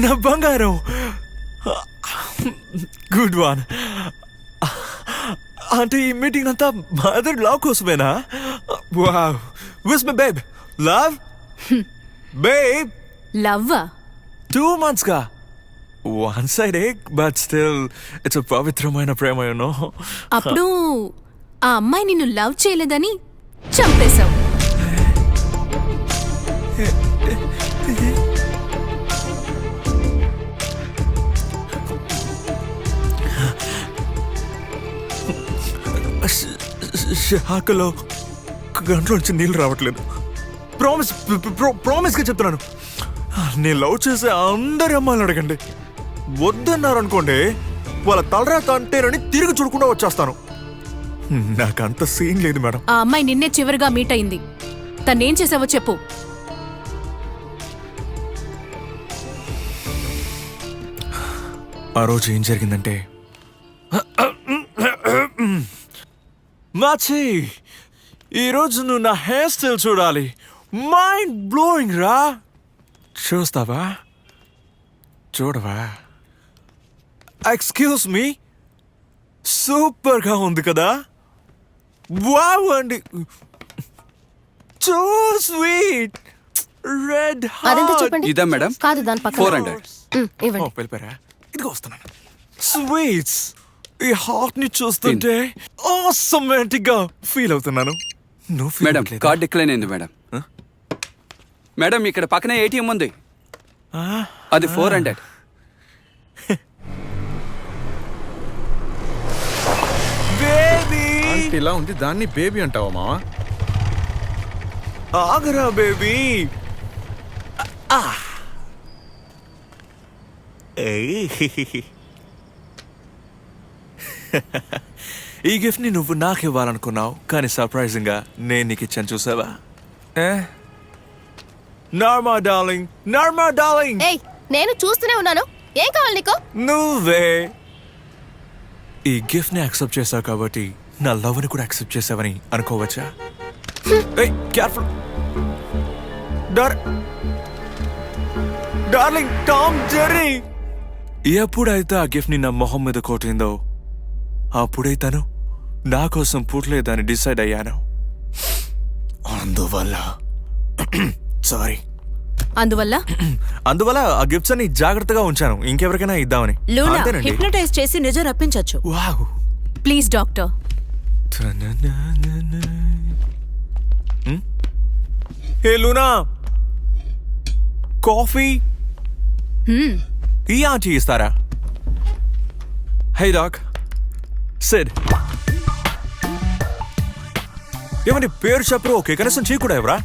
నా బంగారం. Good one. అంటే ఈ మీటింగ్ అంతా మదర్ లవ్ కోసమేనా? వావ్. విస్ మై బేబ్? Love babe. లవ్వా? 2 months గా. One side egg, but still it's a పవిత్రమైన ప్రేమ, you know. అప్పుడు ఆ అమ్మాయి నిన్ను లవ్ చేయలేదని చంపేశావు. షాకులో గంటలో నుంచి నీళ్ళు రావట్లేదు. ప్రామిస్గా చెప్తున్నాను. నేను లవ్ చేసే అందరి అమ్మాయిని అడగండి, వద్దన్నారు అనుకోండి, వాళ్ళ తలరాత అంటేనని తిరిగి చూడకుండా వచ్చేస్తాను. నాకంత సీన్ లేదు మేడం. ఆ అమ్మాయి నిన్నే చివరిగా మీట్ అయింది. తనేం చేసావో చెప్పు. ఆ రోజు ఏం జరిగిందంటే, మాచి, ఈరోజు నువ్వు నా హెయిర్ స్టైల్ చూడాలి. మైండ్ బ్లోయింగ్ రా. చూస్తావా? చూడవా? ఎక్స్క్యూజ్ మీ, సూపర్గా ఉంది కదా? వావ్ అండి, సో స్వీట్. Red heart. ఇదా మేడం? కాదు, దాని పక్కన 400. ఇవ్వండి. వెళ్ళిపోయారా? ఇదిగో వస్తున్నాను. స్వీట్స్. ఈ హార్ట్ ని చూస్తుంటే ఆసమేటిక్ గా ఫీల్ అవుతున్నాను. మేడం, కార్డ్ డిక్లైన్ అయింది మేడం. మేడం, ఇక్కడ పక్కనే ఏటీఎం ఉంది, అది 400. బేబీ ఇలా ఉంది, దాన్ని బేబీ అంటావా మావా? ఆగరా బేబీ. ఈ గిఫ్ట్ ని నువ్వు నాకు ఇవ్వాలనుకున్నావు, కానీ సర్ప్రైజింగ్ గా నేను నీకు ఇచ్చాను. చూసావా? Norma darling, Norma darling. ఏయ్, నేను చూస్తూనే ఉన్నాను. ఏం కావాలి నీకు? నువ్వే ఈ గిఫ్ట్ ని యాక్సెప్ట్ చేసావు కాబట్టి నా లవ్ ని కూడా యాక్సెప్ట్ చేసావని అనుకోవచ్చా? Careful darling. Tom Jerry. ఎప్పుడైతే ఆ గిఫ్ట్ ని నా మొహం మీద కొట్టిందో అప్పుడే తను నా కోసం పుట్టలేదని డిసైడ్ అయ్యాను. అందువల్ల సారీ. అందువల్ల ఆ గిఫ్ట్స్ అన్ని జాగ్రత్తగా ఉంచాను, ఇంకెవరికైనా ఇద్దామని. హిప్నటైజ్ చేసి నిజం రప్పించొచ్చు. Wow. Please doctor. Hey Luna, coffee ఈ ఆంటీ ఇస్తారా? Hey doc, Sid. ఏమని పేరు చెప్పరు, ఓకే, కనీసం చీ కూడా ఎవరా?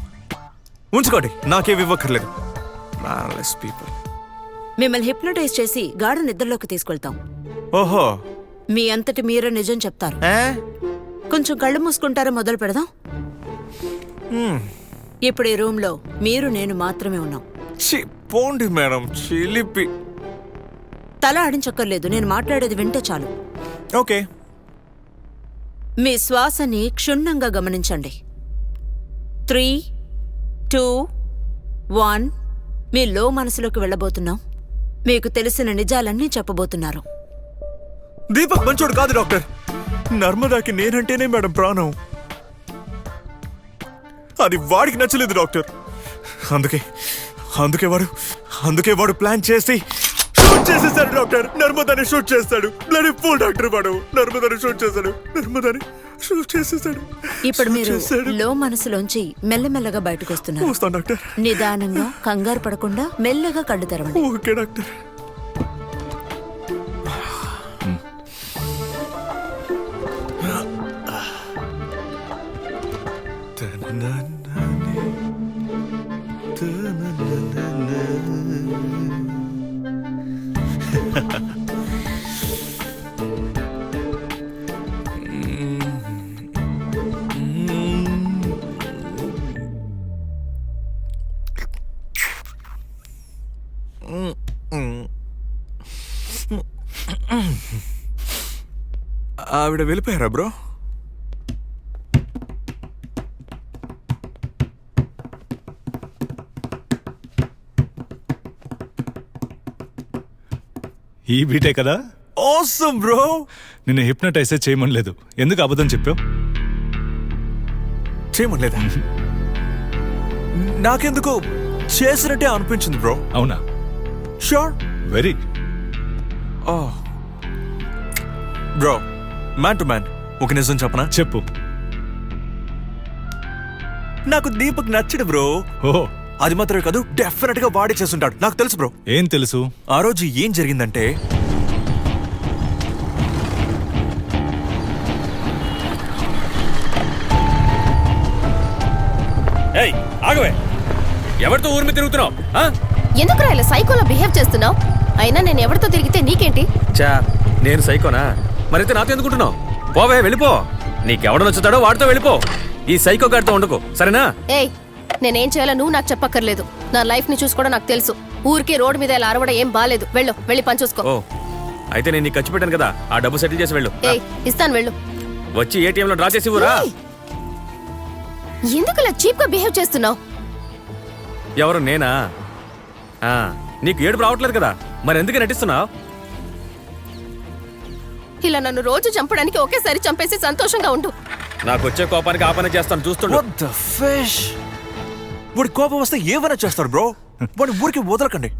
ఉంచుకోండి, నాకేమి ఇవ్వక్కర్లేదు. పీపుల్. మిమ్మల్ని హిప్నటైజ్ చేసి గాఢ నిద్రలోకి తీసుకెళ్తాం. ఓహో. మీ అంతటి మీరే నిజం చెప్తారు. కొంచెం కళ్ళు మూసుకుంటారా? మొదలు పెడదాం. ఇప్పుడు ఈ రూమ్ లో మీరు నేను మాత్రమే ఉన్నాం. పోండి మేడం, చిలిపి. తల ఆడించక్కర్లేదు, నేను మాట్లాడేది వింటే చాలు. ఓకే. మీ శ్వాసని క్షుణ్ణంగా గమనించండి. 3, 2, 1. మీ లో మనసులోకి వెళ్ళబోతున్నాం. మీకు తెలిసిన నిజాలన్నీ చెప్పబోతున్నారు. దీపక్ మంచోడు కాదు డాక్టర్. నర్మదాకి నేనంటేనే మేడం ప్రాణం. అది వాడికి నచ్చలేదు డాక్టర్. అందుకే వాడు ప్లాన్ చేసి షూట్ చేసేసాడు డాక్టర్. నర్మదాని షూట్ చేస్తాడు. బ్లడీ ఫుల్ డాక్టర్ వాడు. నర్మదాని షూట్ చేసేసాడు. ఇప్పుడు మీరు లో మనసులోంచి మెల్లమెల్లగా బయటకు వస్తున్నారు. వస్తాను డాక్టర్. నిదానంగా, కంగారు పడకుండా మెల్లగా కళ్ళు తెరవండి. Okay doctor. ఆవిడ వెళ్ళిపోయారా బ్రో? ఈ బీటే కదా. Awesome bro. నిన్ను హిప్నటైజ్ చేయమనలేదు, ఎందుకు అబద్ధం చెప్పావు? చేయమనలేదా? నాకెందుకు చేసినట్టే అనిపించింది బ్రో. అవునా? Sure. Very. Bro, man to man ఒక నిజం చెప్పనా? చెప్పు. నాకు దీపక్ నచ్చడు బ్రో. ఓహో, అది మాత్రమే కాదు, డెఫినెట్ గా వాడే చేస్తుంటాడు. నాకు తెలుసు బ్రో. ఏం తెలుసు? ఆ రోజు ఏం జరిగిందంటే, ఏయ్ ఆగవే, ఎవరితో ఊరి మీద తిరుగుతున్నావు? ఎందుకురా ఇలా సైకోలో బిహేవ్ చేస్తున్నావు? అయినా నేను ఎవరితో తిరిగితే నీకేంటి? చా, నేను సైకోనా? మరైతే నాతో ఎందుకుంటున్నావు? పోవే, వెళ్ళిపో. నీకెవడ నచ్చుతాడో వాడితో వెళ్ళిపో. ఈ సైకో గాడితో ఉండకు, సరేనా? ఏయ్, నేనేం చేయాలో నువ్వు నాకు చెప్పక్కర్లేదు. నా లైఫ్ ని చూసుకోవడం నాకు తెలుసు. ఊరికే రోడ్డు మీద ఇలా అరవడం ఏం బాలేదు. వెళ్ళి పని చూసుకో. ఓ, అయితే నేను నీకు ఖర్చు పెట్టాను కదా, ఆ డబ్బు సెటిల్ చేసి వెళ్ళు. ఏయ్, ఇస్తాను వెళ్ళు. వచ్చి ఏటీఎం లో డ్రా చేసి ఊరా. ఎందుకు ఇలా చీప్ గా బిహేవ్ చేస్తున్నావు? ఎవరు, నేనా? నీకు ఏడుపు రావట్లేదు కదా, మరి ఎందుకు నటిస్తున్నావు? ఇలా నన్ను రోజు చంపడానికి ఒకేసారి చంపేసి సంతోషంగా ఉండు. నాకు వచ్చే కోపానికి ఆ పని చేస్తాను, చూస్తుండు. what the fish? వాడి కోపం వస్తే ఏమైనా చేస్తారు బ్రో. వాడి ఊరికి వదలకండి.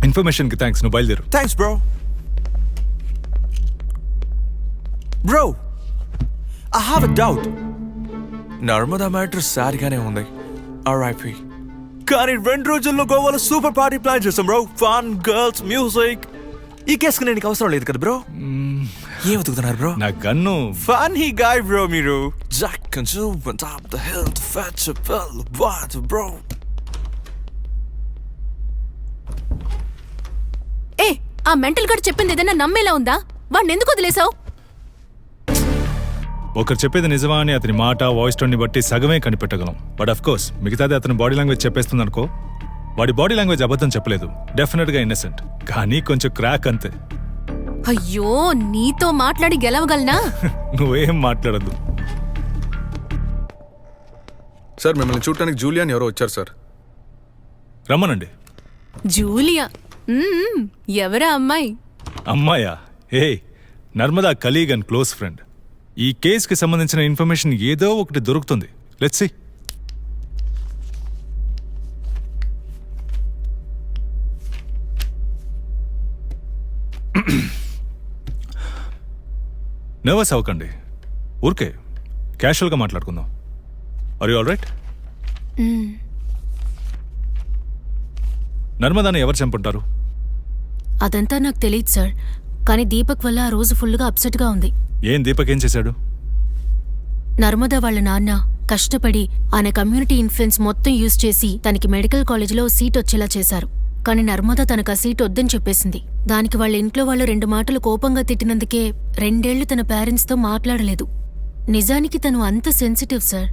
ఇన్ఫర్మేషన్ కి థ్యాంక్స్, నువ్వు బయలుదేరు. Thanks bro. Bro, I have a doubt. Narmada matter సారిగానే ఉంది, ఆర్ఐపి. కానీ 2 రోజుల్లో గోవాలో సూపర్ పార్టీ ప్లాన్ చేస్తాం బ్రో. Fun, girls, music. ఈ కేసుకు నేను అవసరం లేదు కదా బ్రో. ఏం వెతుకుతున్నారు బ్రో? నా గన్ను. Funny guy bro మీరు. Jack and Jill went up the hill to fetch a pill of water bro. ఏ, ఆ మెంటల్ గాడు చెప్పింది ఏదైనా నమ్మేలా ఉందా? వాడిని ఎందుకు వదిలేసావు? ఒకరు చెప్పేది నిజమా అని అతని మాట, వాయిస్ టోన్ ని బట్టి సగమే కనిపెట్టగలం. బట్ అఫ్ కోర్స్ మిగతాది అతని బాడీ లాంగ్వేజ్ చెప్పేస్తుంది అనుకో. వాడి బాడీ లాంగ్వేజ్ అబద్ధం చెప్పలేదు, డెఫినెట్ గా ఇన్నసెంట్. కానీ కొంచెం క్రాక్ అంతే. అయ్యో, నీతో మాట్లాడి గెలవగలనా? నువ్వేం మాట్లాడద్దు. సార్, మిమ్మల్ని చూడటానికి జూలియన్ ఎవరో వచ్చారు సార్. రమ్మనండి. జూలియా? ఎవరా అమ్మాయి? అమ్మాయా? ఏ, Narmada colleague and close friend. ఈ కేసుకి సంబంధించిన ఇన్ఫర్మేషన్ ఏదో ఒకటి దొరుకుతుంది. Let's see. నర్వస్ అవ్వకండి, ఊరికే క్యాషువల్గా మాట్లాడుకుందాం. Are you all right? నర్మదాని ఎవరు చంపుంటారు? అదంతా నాకు తెలియదు సార్, కానీ దీపక్ వల్ల ఆ రోజు ఫుల్గా అప్సెట్గా ఉంది. ఏం దీపక్ ఏం చేశాడు? నర్మదా వాళ్ళ నాన్న కష్టపడి ఆయన కమ్యూనిటీ ఇన్ఫ్లుయెన్స్ మొత్తం యూజ్ చేసి తనకి మెడికల్ కాలేజీలో సీట్ వచ్చేలా చేశారు. కానీ నర్మదా తనకు ఆ సీట్ వద్దని చెప్పేసింది. దానికి వాళ్ళ ఇంట్లో వాళ్ళు 2 మాటలు కోపంగా తిట్టినందుకే 2 ఏళ్లు తన పేరెంట్స్తో మాట్లాడలేదు. నిజానికి తను అంత సెన్సిటివ్ సార్.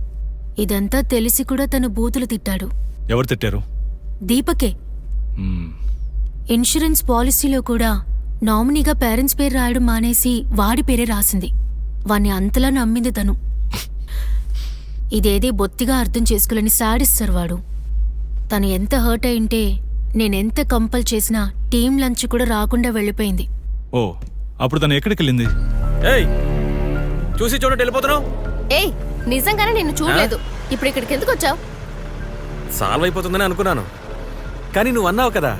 ఇదంతా తెలిసి కూడా తను బూతులు తిట్టాడు. ఎవరు తిట్టారు? దీపకే. ఇన్సూరెన్స్ పాలసీలో కూడా నామినీగా పేరెంట్స్ పేరు రాయడం మానేసి వాడి పేరే రాసింది. వాణ్ణి అంతలా నమ్మింది తను. ఇదేదే బొత్తిగా అర్థం చేసుకోలేని సాడిస్తారు వాడు. తను ఎంత హర్ట్ అయింటే నేనెంత కంపల్ చేసినా టీం లంచ్ కూడా రాకుండా వెళ్ళిపోయింది. ఓ, అప్పుడు తను ఎక్కడికి వెళ్ళింది? ఏయ్, చూసి చూడండి వెళ్ళిపోతున్నావు. ఏయ్, నిజంగానే నిన్ను చూడలేదు. ఇప్పుడు ఇక్కడికి ఎందుకు వచ్చావు? సాల్వ్ అయిపోతుందని అనుకున్నాను, కానీ నువ్వు అన్నావు కదా,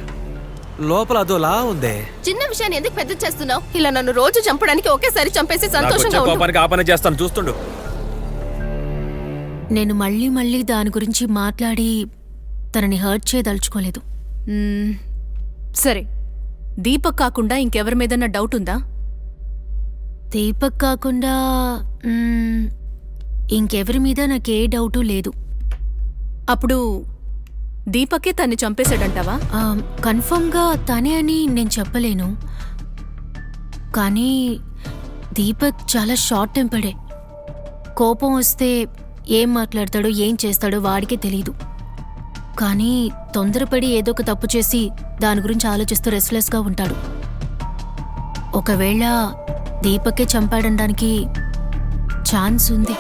లోపల అదోలా ఉందే. చిన్న విషయాన్ని ఎందుకు పెద్ద చేస్తున్నావు? ఇలా నన్ను రోజు చంపడానికి ఒకేసారి చంపేసి నాకు సంతోషంగా వచ్చే ఉండు. కోపానికి ఆ పని చేస్తాను, చూస్తుండు. నేను మళ్ళీ దాని గురించి మాట్లాడి తనని హర్ట్ చేయదలుచుకోలేదు. సరే, దీపక్ కాకుండా ఇంకెవరి మీదన్నా డౌట్ ఉందా? దీపక్ కాకుండా ఇంకెవరి మీద నాకే డౌటు లేదు. అప్పుడు దీపకే తన్ని చంపేశాడంటావా? కన్ఫర్మ్గా తనే అని నేను చెప్పలేను, కానీ దీపక్ చాలా షార్ట్ టెంపర్డే. కోపం వస్తే ఏం మాట్లాడతాడో ఏం చేస్తాడో వాడికే తెలీదు. కానీ తొందరపడి ఏదో ఒక తప్పు చేసి దాని గురించి ఆలోచిస్తూ రెస్ట్లెస్గా ఉంటాడు. ఒకవేళ దీపకే చంపాడనడానికి ఛాన్స్ ఉంది.